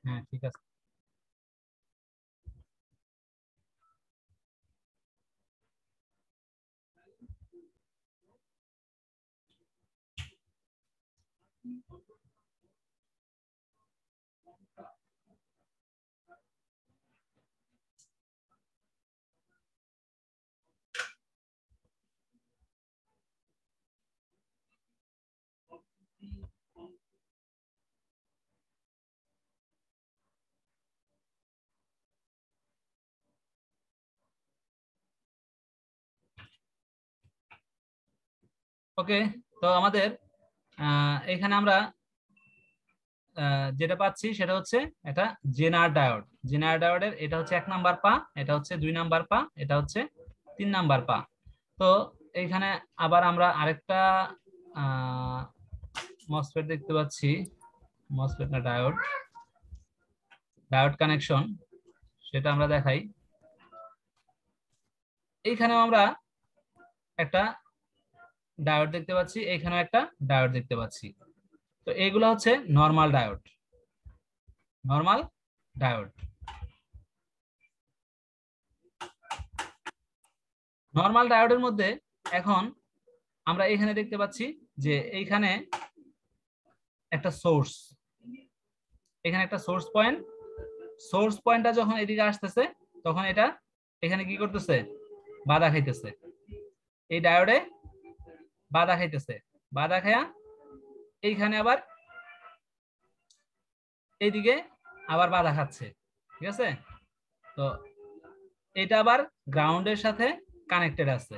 হ্যাঁ ঠিক আছে। ওকে, তো আমাদের এখানে আমরা যেটা পাচ্ছি সেটা হচ্ছে এটা জেনার ডায়োড। জেনার ডায়োডের এটা হচ্ছে 1 নাম্বার পা, এটা হচ্ছে 2 নাম্বার পা, এটা হচ্ছে 3 নাম্বার পা। তো এইখানে আবার আমরা আরেকটা মসফেট দেখতে পাচ্ছি, মসফেট না ডায়োড, ডায়োড কানেকশন, সেটা আমরা দেখাই। এইখানেও আমরা একটা ডায়োড দেখতে পাচ্ছি, এইখানেও একটা ডায়োড দেখতে পাচ্ছি। তো এইগুলো হচ্ছে normal diode, normal diode. Normal ডায়োডের মধ্যে এখন আমরা এখানে দেখতে পাচ্ছি যে এইখানে একটা সোর্স, এখানে একটা সোর্স পয়েন্ট, সোর্স পয়েন্টটা যখন এদিকে আসতেছে তখন এটা এখানে কি করতেছে, বাধা খাইতেছে, এই ডায়োডে বাধা খাইতেছে, বাধা খায়া এইখানে আবার এইদিকে আবার বাধা খাচ্ছে, ঠিক আছে। তো এটা আবার গ্রাউন্ডের সাথে কানেক্টেড আছে,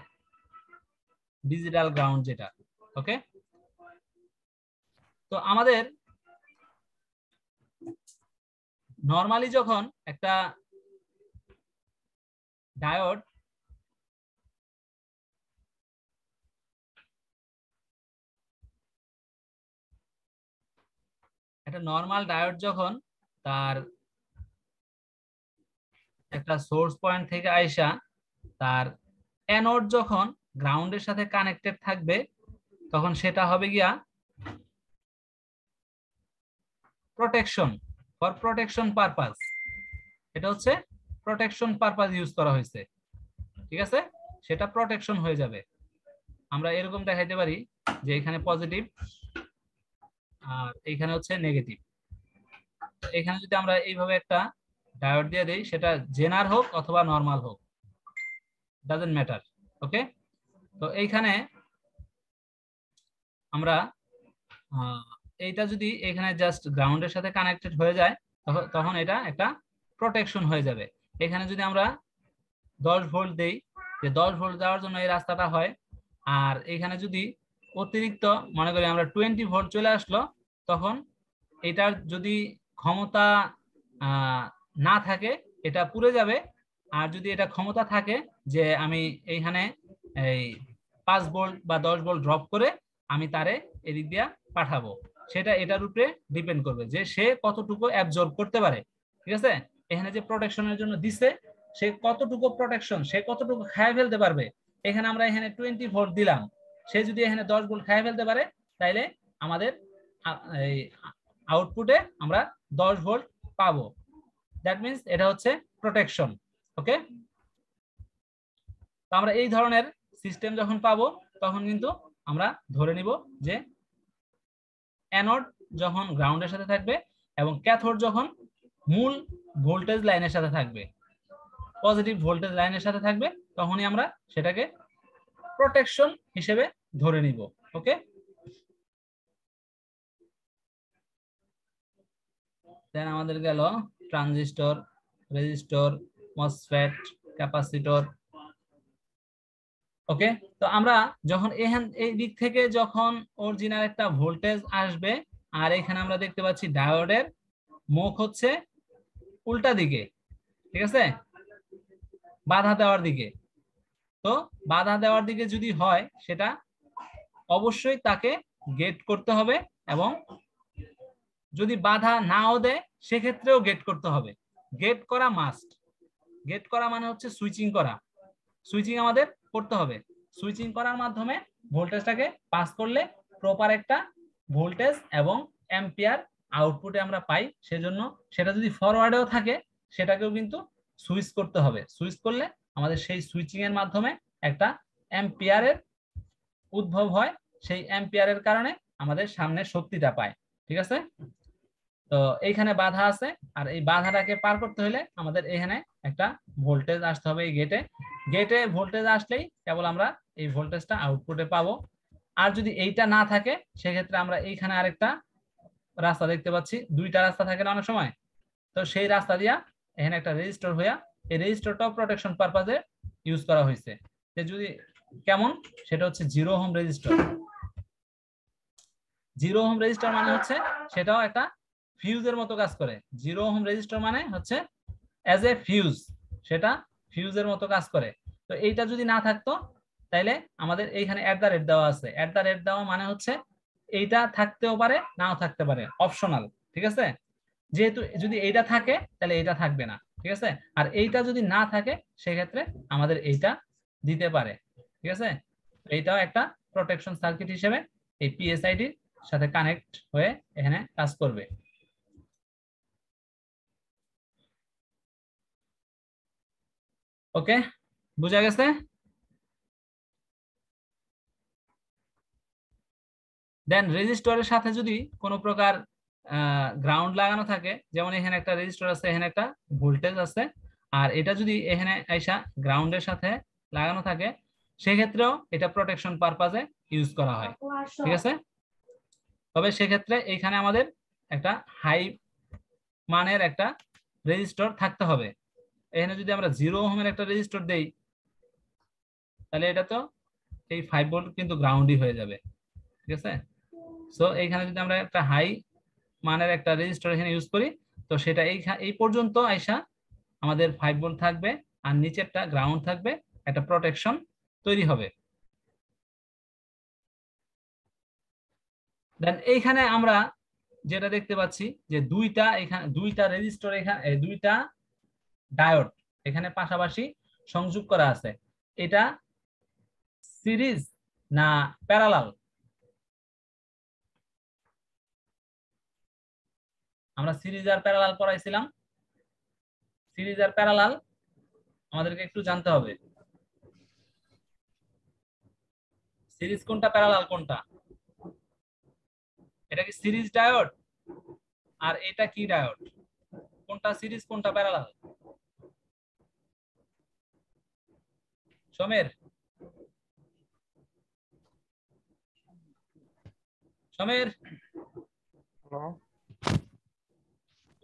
ডিজিটাল গ্রাউন্ড যেটা। ওকে, তো আমাদের নরমালি যখন একটা ডায়োড একটা নরমাল ডায়োড যখন তার একটা সোর্স পয়েন্ট থেকে আইসা তার অ্যানোড যখন গ্রাউন্ডের সাথে কানেক্টেড থাকবে তখন সেটা হবে গিয়া প্রোটেকশন, ফর প্রোটেকশন পারপাস। এটা হচ্ছে প্রোটেকশন পারপাস ইউজ করা হয়েছে, ঠিক আছে, সেটা প্রোটেকশন হয়ে যাবে। আমরা এরকম দেখাইতে পারি যে এখানে পজিটিভ আর এখানে হচ্ছে নেগেটিভ। এখানে যদি আমরা এইভাবে একটা ডায়োড দিয়ে দেই, সেটা জেনার হোক অথবা নরমাল হোক, ডাজন্ট ম্যাটার। ওকে, তো এইখানে আমরা এইটা যদি এখানে জাস্ট গ্রাউন্ডের সাথে কানেক্টেড হয়ে যায় তখন এটা একটা প্রোটেকশন হয়ে যাবে। এখানে যদি আমরা 10 ভোল্ট দেই, যে 10 ভোল্ট দেওয়ার জন্য এই রাস্তাটা হয়, আর এখানে যদি অতিরিক্ত মনে করি আমরা 20 ভোল্ট চলে আসলো, তখন এটার যদি ক্ষমতা না থাকে এটা পুড়ে যাবে। আর যদি এটা ক্ষমতা থাকে যে আমি এইখানে এই 5 ভোল্ট বা 10 ভোল্ট ড্রপ করে আমি তারে এদিক দিয়া পাঠাবো, সেটা এটার উপরে ডিপেন্ড করবে যে সে কতটুকু অ্যাবজর্ব করতে পারে, ঠিক আছে। এখানে যে প্রোটেকশনের জন্য দিছে, সে কতটুকু প্রোটেকশন, সে কতটুকু খায় ফেলতে পারবে। এখানে আমরা এখানে 20 ভোল্ট দিলাম, সে যদি এখানে 10 ভোল্ট খায় ফেলতে পারে তাইলে আমাদের এই আউটপুটে আমরা 10 ভোল্ট পাবো। দ্যাট মিন্স এটা হচ্ছে প্রোটেকশন। ওকে, তো আমরা এই ধরনের সিস্টেম যখন পাবো তখন কিন্তু আমরা ধরে নিব যে অ্যানোড যখন গ্রাউন্ডের সাথে থাকবে এবং ক্যাথোড যখন মূল ভোল্টেজ লাইনের সাথে থাকবে, পজিটিভ ভোল্টেজ লাইনের সাথে থাকবে, তখনই আমরা সেটাকে প্রোটেকশন হিসেবে ধরে নিব। ওকে, দেন আমাদের গেল ট্রানজিস্টর, রেজিস্টর, মসফেট, ক্যাপাসিটর। ওকে, তো আমরা যখন এই দিক থেকে যখন অরিজিনাল একটা ভোল্টেজ আসবে, আর এখানে আমরা দেখতে পাচ্ছি ডায়োডের মুখ হচ্ছে উল্টা দিকে, ঠিক আছে, বাধা দেওয়ার দিকে। তো বাধা দেওয়ার দিকে যদি হয় সেটা অবশ্যই তাকে গেট করতে হবে, এবং যদি বাধা নাও দেয় সেক্ষেত্রেও গেট করতে হবে। গেট করা মাস্ট, গেট করা মানে হচ্ছে সুইচিং করা, সুইচিং আমাদের করতে হবে। সুইচিং করার মাধ্যমে ভোল্টেজটাকে পাস করলে প্রপার একটা ভোল্টেজ এবং অ্যাম্পিয়ার আউটপুটে আমরা পাই, সেজন্য সেটা যদি ফরওয়ার্ডেও থাকে সেটাকেও কিন্তু সুইচ করতে হবে। সুইচ করলে আমাদের সেই সুইচিং এর মাধ্যমে একটা অ্যাম্পিয়ারের উদ্ভব হয়, সেই অ্যাম্পিয়ারের কারণে আমাদের সামনে শক্তিটা পায়। ঠিক আছে, তো এইখানে বাধা আছে, আর এই বাধাটাকে পার করতে হলে আমাদের এখানে একটা ভোল্টেজ আসতে হবে। এই গেটে ভোল্টেজ আসলেই কেবল আমরা এই ভোল্টেজটা আউটপুটে পাবো। আর যদি এইটা না থাকে সেক্ষেত্রে আমরা এইখানে আরেকটা রাস্তা দেখতে পাচ্ছি, দুইটা রাস্তা থাকে না অনেক সময়, তো সেই রাস্তা দিয়া এখানে একটা রেজিস্টার হইয়া, এই রেজিস্টারটাও প্রোটেকশন পারপাজে ইউজ করা হয়েছে। যদি কেমন, সেটা হচ্ছে 0 ওহম রেজিস্টার। 0 ওহম রেজিস্টার মানে হচ্ছে সেটাও একটা ফিউজের মতো কাজ করে। 0 ওহম রেজিস্টার মানে হচ্ছে অ্যাজ এ ফিউজ, সেটা ফিউজের মতো কাজ করে। তো এইটা যদি না থাকতো তাইলে আমাদের এইখানে @ দেওয়া আছে, @ দেওয়া মানে হচ্ছে এইটা থাকতেও পারে নাও থাকতে পারে, অপশনাল। ঠিক আছে, যেহেতু যদি এইটা থাকে তাহলে এইটা থাকবে না। ঠিক আছে, আর এইটা যদি না থাকে সেক্ষেত্রে আমাদের এইটা দিতে পারে। ঠিক আছে, এইটাও একটা প্রোটেকশন সার্কিট হিসেবে এই পিএসআইডির সাথে কানেক্ট হয়ে এখানে কাজ করবে। ওকে, বুঝা গেছে? দেন রেজিস্টরের সাথে যদি কোনো প্রকার গ্রাউন্ড লাগানো থাকে, যেমন এখানে একটা রেজিস্টর আছে, এখানে একটা ভোল্টেজ আছে, আর এটা যদি এখানে আইসা গ্রাউন্ডের সাথে লাগানো থাকে সেক্ষেত্রেও এটা প্রোটেকশন পারপাজে ইউজ করা হয়। ঠিক আছে, তবে সেক্ষেত্রে এখানে আমাদের একটা হাই মানের একটা রেজিস্টর থাকতে হবে। এখানে যদি আমরা 0 ওহমের একটা রেজিস্টর দেই তাহলে এটা তো এই 5 ভোল্ট কিন্তু গ্রাউন্ডই হয়ে যাবে। ঠিক আছে, সো এইখানে যদি আমরা একটা হাই মানের একটা রেজিস্টার এখানে ইউজ করি, তো সেটা এই পর্যন্ত আইসা আমাদের 5 ভোল্ট থাকবে, আর নিচেরটা গ্রাউন্ড থাকবে, একটা প্রোটেকশন তৈরি হবে। দেন এইখানে আমরা যেটা দেখতে পাচ্ছি যে দুইটা রেজিস্টর, এখানে দুইটা ডায়োড এখানে পাশাপাশি সংযোগ করা আছে। এটা সিরিজ না প্যারালাল? আমরা series are parallel পড়াইছিলাম, series are parallel আমাদেরকে একটু জানতে হবে। সিরিজ কোনটা, প্যারালাল কোনটা? এটা কি সিরিজ ডায়োড, আর এটা কি ডায়োড? কোনটা সিরিজ কোনটা প্যারালাল? সমের, সমের,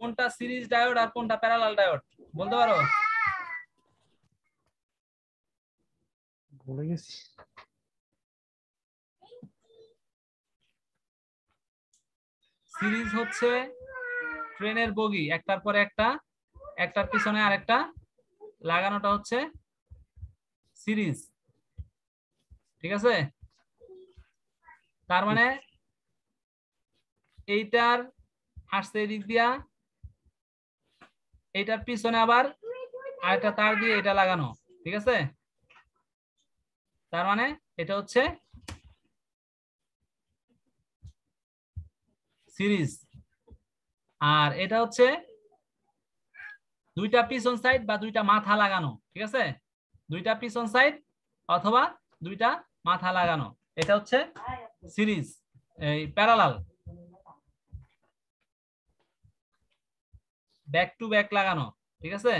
কোনটা সিরিজ ডায়োড আর কোনটা প্যারালাল ডায়োড বলতে পারো? ভুলে গেছি। সিরিজ হচ্ছে ট্রেনের বগি, একটার পরে একটা, একটার পিছনে আরেকটা লাগানোটা হচ্ছে সিরিজ। ঠিক আছে, তার মানে এইটার আসছে এদিক দিয়া, এইটার পিছনে আবার আরেকটা তার দিয়ে এটা লাগানো। ঠিক আছে, তার মানে এটা হচ্ছে সিরিজ, আর এটা হচ্ছে দুইটা পিছন সাইড বা দুইটা মাথা লাগানো। ঠিক আছে, দুইটা পিছন সাইড অথবা দুইটা মাথা লাগানো, এটা হচ্ছে সিরিজ। এই প্যারালাল ব্যাক টু ব্যাক লাগানো। ঠিক আছে,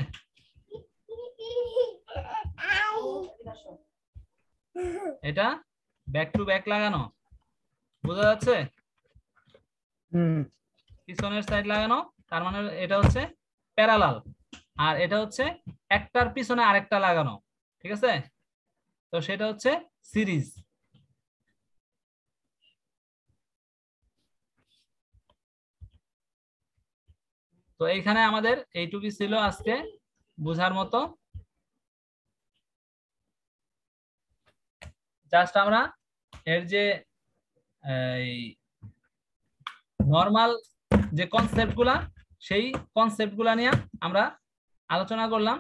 এটা ব্যাক টু ব্যাক লাগানো, বোঝা যাচ্ছে? পিছনের সাইড লাগানো, তার মানে এটা হচ্ছে প্যারালাল, আর এটা হচ্ছে একটার পিছনে আরেকটা লাগানো। ঠিক আছে, তো সেটা হচ্ছে সিরিজ। তো এইখানে আমাদের এইটুকুই ছিল আজকে বোঝার মতো। জাস্ট আমরা এর যে নর্মাল যে কনসেপ্টগুলা, সেই কনসেপ্টগুলা নিয়ে আমরা আলোচনা করলাম,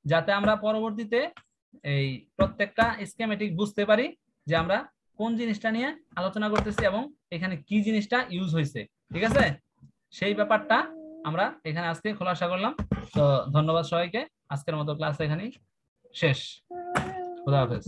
যাতে আমরা পরবর্তীতে এই প্রত্যেকটা স্কিমেটিক বুঝতে পারি যে আমরা কোন জিনিসটা নিয়ে আলোচনা করতেছি এবং এখানে কি জিনিসটা ইউজ হয়েছে। ঠিক আছে, সেই ব্যাপারটা আমরা এখানে আজকে খোলাসা করলাম। তো ধন্যবাদ সবাইকে, আজকের মতো ক্লাস এখানেই শেষ। খুদা হাফেজ।